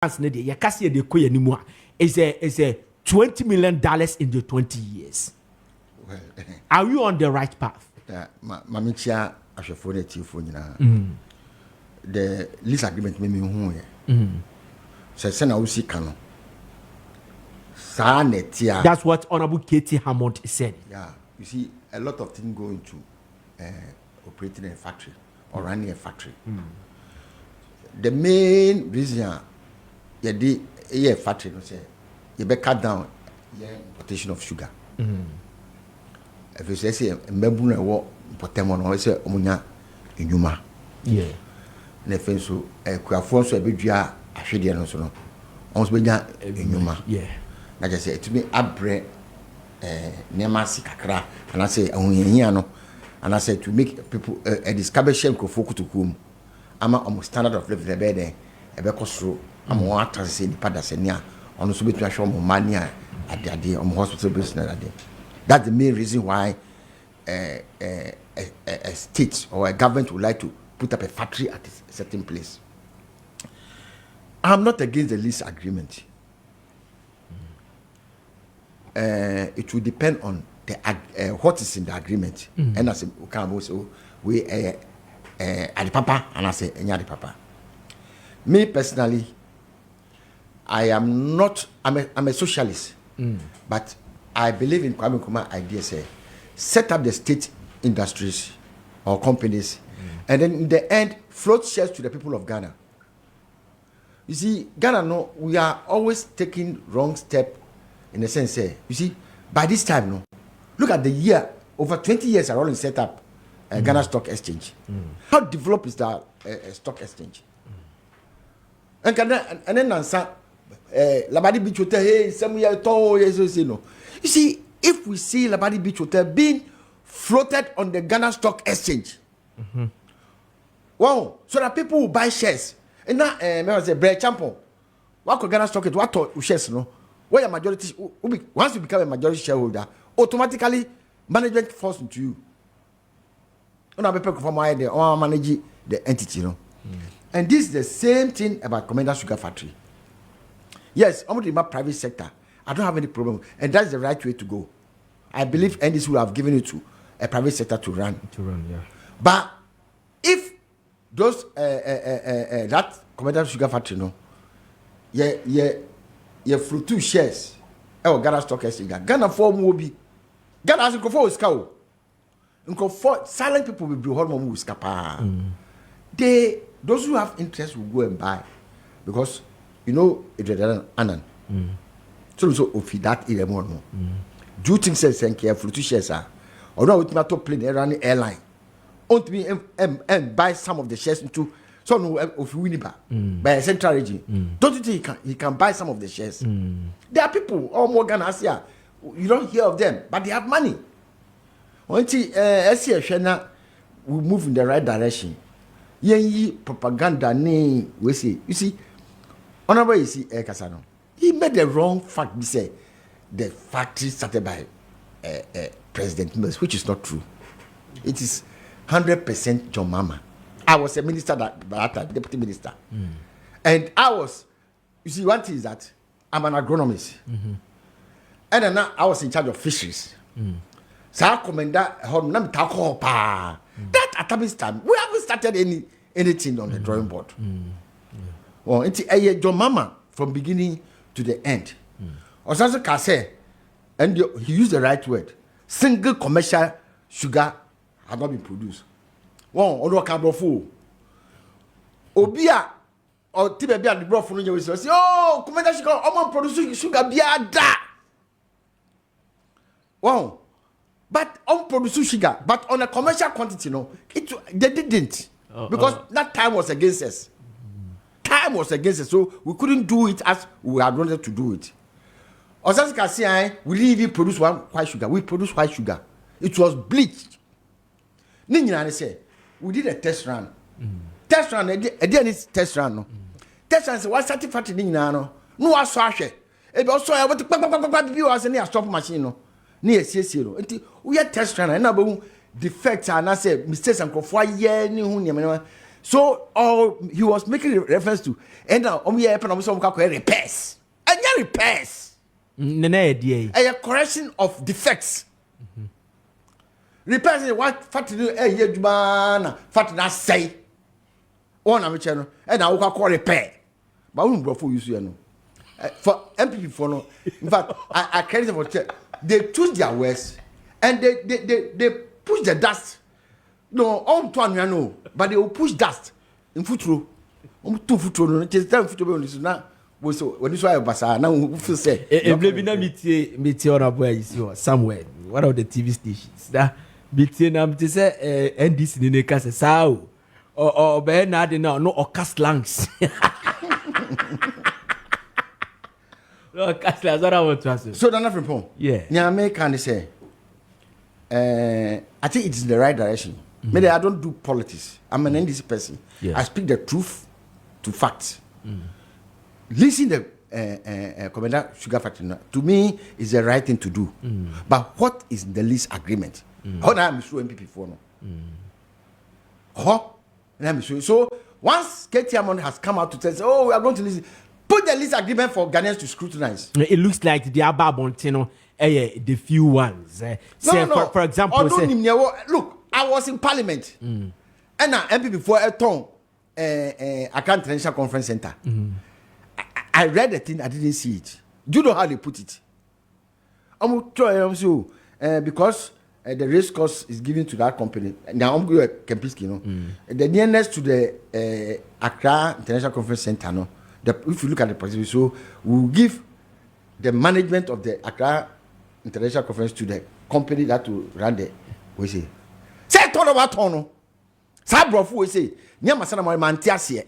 is a $20 million in the 20 years. Well, are you on the right path? Mamicha ashafone tifonyina. The lease agreement made me who so send usi kano. That's what Honorable Katie Hammond said. Yeah, you see, a lot of things go into operating a factory or running a factory. The main reason you did a factory, you better cut down importation of sugar. If you say a member of Potemon or say Omunya in Yuma, yeah, and so a Quafonso a bit ya, I should be also almost be in Yuma. Yeah. Like I said, to me, I bread Nemasi Kakra, and I say, only and I said to make people a discover shame to focus to whom I'm almost standard of living the bed, a becos I'm one to say the Padasenia, on the subject to show more money at the idea on hospital business. That's the main reason why a state or a government would like to put up a factory at a certain place. I'm not against the lease agreement. It will depend on the what is in the agreement. And I say, we at the papa, and I say, any papa. Me personally, I'm a socialist, but I believe in Kwame Nkrumah idea. Say, set up the state industries or companies, and then in the end, float shares to the people of Ghana. You see, Ghana, no, we are always taking wrong step. In the sense, you see, by this time, no, look at the year, over 20 years are already set up Ghana Stock Exchange. How developed is that stock exchange? And then answer, Labadi Beach Hotel, hey, some year tall, yes, no. You see, if we see Labadi Beach Hotel being floated on the Ghana Stock Exchange, wow, so that people will buy shares. And now, I say, Bread Champion, what could Ghana Stock Exchange, what shares, no? Where your majority, once you become a majority shareholder, automatically management falls into you. You know, people from my idea, or manage the entity, you know. And this is the same thing about Komenda Sugar Factory. Yes, I'm in my private sector. I don't have any problem, and that's the right way to go. I believe NDC will have given it to a private sector to run. Yeah. But if those that Komenda Sugar Factory, no, you fruit two shares. Ghana Stock Exchange. Ghana form will be. Ghana has a for scow. Silent people will be hormone with scapa. Those who have interest will go and buy. Because, you know, it's an so if that is more. Do you think say fruit two shares are? Or no, it's not to plane around airline. Want me and buy some of the shares into. So no, of Winneba by a central region. Don't you think he can buy some of the shares? There are people, all more Ghana Asia, you don't hear of them, but they have money. Until Shena will move in the right direction. Ye propaganda ne we say. You see, honorable you see Kasano. He made the wrong fact. He said the factory started by President Mills, which is not true. It is 100% John Mama. I was a minister that time, deputy minister. And I was, you see, one thing is that I'm an agronomist. And then I was in charge of fisheries. So I Komenda, that at this time, we haven't started anything on the drawing board. Well, it's a John Mama from beginning to the end. Osaso Kase, and he used the right word. Single commercial sugar had not been produced. One or carbon full. Obia or Tibia the brought from you say, oh, Komenda sugar, I'm producing sugar beer da. Wow. But on produce sugar, but on a commercial quantity, no, they didn't. Because that time was against us. Time was against us, so we couldn't do it as we had wanted to do it. Or as you can see, we didn't even produce one white sugar. We produced white sugar. It was bleached. Ninyana say, we did a test run. Test run, again test run. No. Test run say, what certificate ninyana no? I saw it. It also I want to be as a stop machine. No. Near CSO. We had test run, and now defects and I say mistakes and for 4 years. So he was making a reference to and now repairs. And repairs. A correction of defects. Repairs is what factory factory say. On a channel and I will call repair. But we will for you for MPP for no. In fact, I credit for they choose their words and they push the dust. No, on to no, but they will push dust in footro. 2 footro no, just 10 footro on this now. So when this why basa now we feel say. Maybe na meet on a boy is somewhere. One of the TV stations. That meeting am to say NDC in the case sao or be na de no cast langs. No cast langs what I want to ask. So nothing from. Yeah. Nyame can say I think it's in the right direction. Maybe I don't do politics. I'm an NDC person. Yeah. I speak the truth to facts. Leasing the Komenda sugar factory to me is the right thing to do. But what is the lease agreement? How now I'm sure MPP for no. So once KTM has come out to say, oh, we are going to lease, put the lease agreement for Ghanaians to scrutinize. It looks like the Ababontino, the few ones. No. For example, look, I was in Parliament, and now MPP for a ton, Accra International Conference Center. I read the thing, I didn't see it. Do you know how they put it? I'm trying to because the race course is given to that company. Now I'm going to Kempinski, the nearness to the Accra International Conference Center, no. If you look at the position, so we'll give the management of the Accra International Conference to the company that will run the. We say, say turn over turn. Sabrofu we say, near Masana Mantiasie.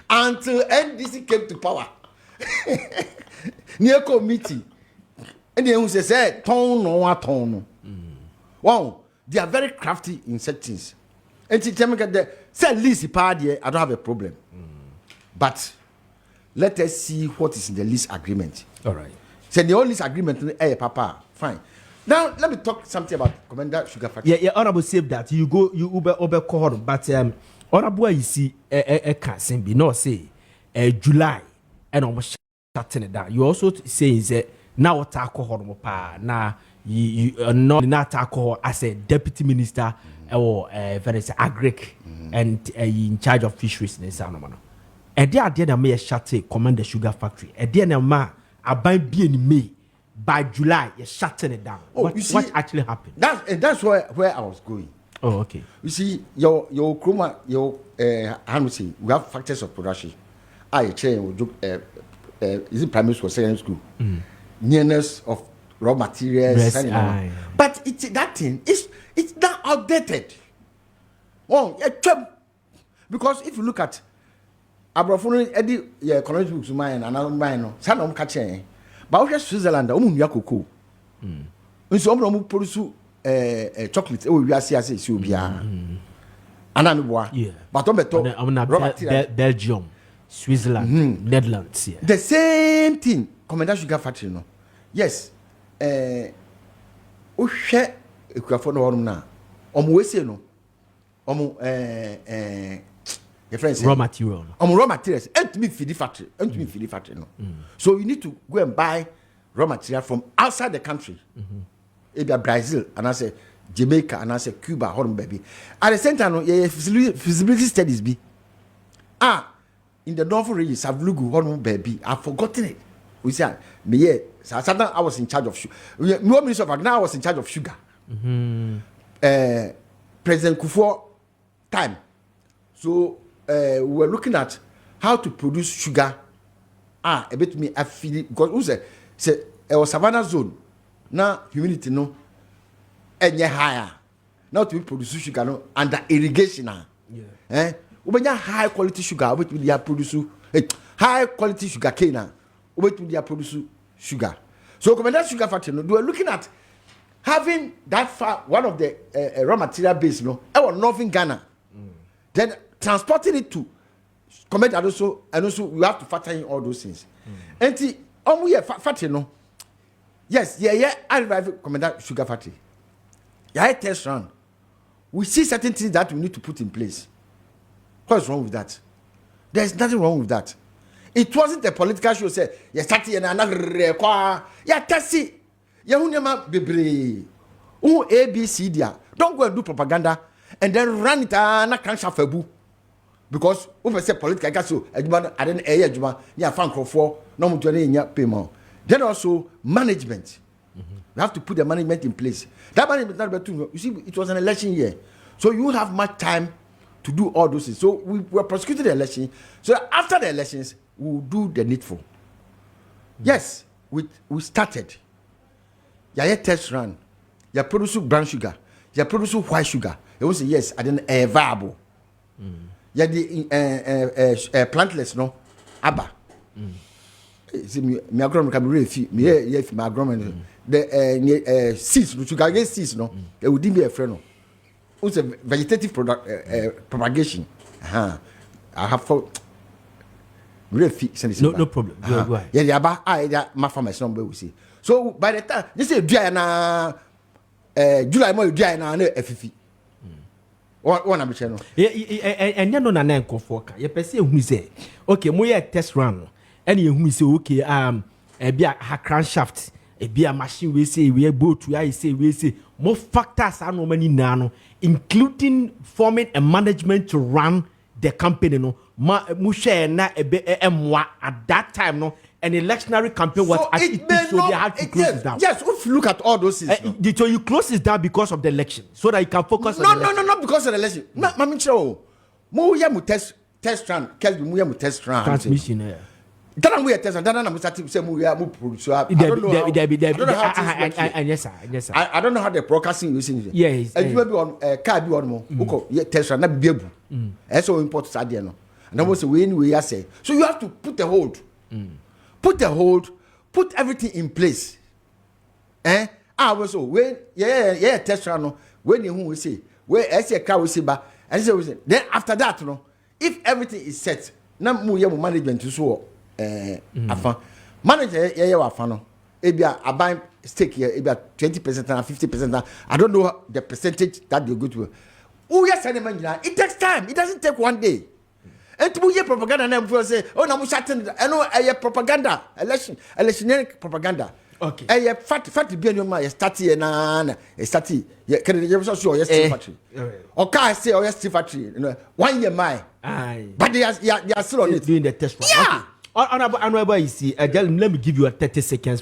Until NDC came to power. Near committee. And then who said, turn no turn. Wow, they are very crafty in such things. And to say lease party, I don't have a problem. But let us see what is in the lease agreement. all right. Say the old lease agreement, hey, Papa, fine. Now let me talk something about Komenda Sugar Factory. Yeah, honorable save that. You uber cohort, but honorable you see can't be no say July and almost shutting it down. You also say that now what alcohol pa now you are not alcohol as a deputy minister or very agric and in charge of fisheries in Sanomano. And there are the may shut Komenda Sugar Factory. And there ma about being me by July you're shutting it down. What actually happened? That's where I was going. Oh, okay. You see, your chroma, how to say, we have factors of production. I change is it primary school, secondary school? Nearness of raw materials, but it's that thing. It's not outdated. Oh, because if you look at Abrafuni, Eddie, economic books, mine and another mine, Sanom catching. But we Switzerland, Yakoko. And some produce chocolate. Oh, we are CSA, Subia. Anamwa. Yeah. But I'm Belgium, Switzerland, Netherlands. Yeah. The same thing. Komenda Sugar Factory, no. Yes. We share a crafon or now. We say no. Raw material. Raw materials. And me feed the factory. No. So you need to go and buy raw material from outside the country. Either Brazil and I say Jamaica and I say Cuba, home baby. At the same time, feasibility studies be. In the North region, Savlugu, home baby. I've forgotten it. We say me I was in charge of sugar. No minister of Agna, I was in charge of sugar. President Kufuor time. So we were looking at how to produce sugar. A bit me I feel it because who say our savannah zone now humidity no any higher. Now to produce sugar no under irrigation now. We high quality sugar which we are produce high quality sugar cane now which we are produce sugar. So Komenda Sugar Factory no we were looking at having that far one of the raw material base no our northern Ghana. Then transporting it to Komenda and also we have to factor in all those things. And we are factory no. Yes, I arrive at Komenda Sugar Factory. Yeah, test run. We see certain things that we need to put in place. What's wrong with that? There's nothing wrong with that. It wasn't a political show. Say, you started and another qua. Yeah, Tessie. Yahunema bebre. Oh, ABCD. Don't go and do propaganda and then run it and can't shafabu. Because over say political gas so I didn't air juma, yeah, fan for no more payment. Then also management. You have to put the management in place. That management not about you see, it was an election year. So you won't have much time to do all those things. So we were prosecuting the election. So after the elections, we will do the needful. Yes, we started. Yeah, test run. You produce brown sugar. You produce white sugar. It was yes, I didn't viable. Yeah, the plantless no, abba. See me agronom can be really few. Me if my agronom the seeds, you can get seeds no. It would be a friend no. It's a vegetative product propagation. I have for really few. No problem. Go ahead. Yeah, the abba my farmers number we see. So by the time you say dry na July more dry na FFI. One am channel. And you know na nkofo ka. You person ehunu say okay, mo ye test run. And you ehunu say okay e bia ha crankshaft, e bia machine we say we boat we say more factors are no many na including forming a management to run the company no mo share na emwa at that time no an electionary campaign was at it so they had to close it down. Yes, if you look at all those things. So you close it down because of the election, so that you can focus on the election. No, not because of the election. Mami show. Mo ya mu test run. Kessben mo ya mu test run. Transmission. Yeah. That we test run. That na mo start say mo ya mu produce. I don't know how the broadcasting using it. Yes. And you be on car be on mo. Oko test run na be ebu. So important sad there no. And then we say we say. So you have to put a hold. Put everything in place. So when test run when you who say where a car will say ba and say then after that no if everything is set na mu ye management so afa manager ye afa no ebia aban stake here ebia 20% and 50%. I don't know the percentage that they go to. Who yes any man it takes time. It doesn't take one day. And to hear propaganda, and people say, "Oh, now we starting." I know a propaganda, electionary propaganda. Okay. A fat be on my starty and a starty. Can you also show yes factory? Or can I say oh yes factory? 1 year my. But they are still on it doing the test run. Yeah. Okay. Honorable, you see, let me give you a 30 seconds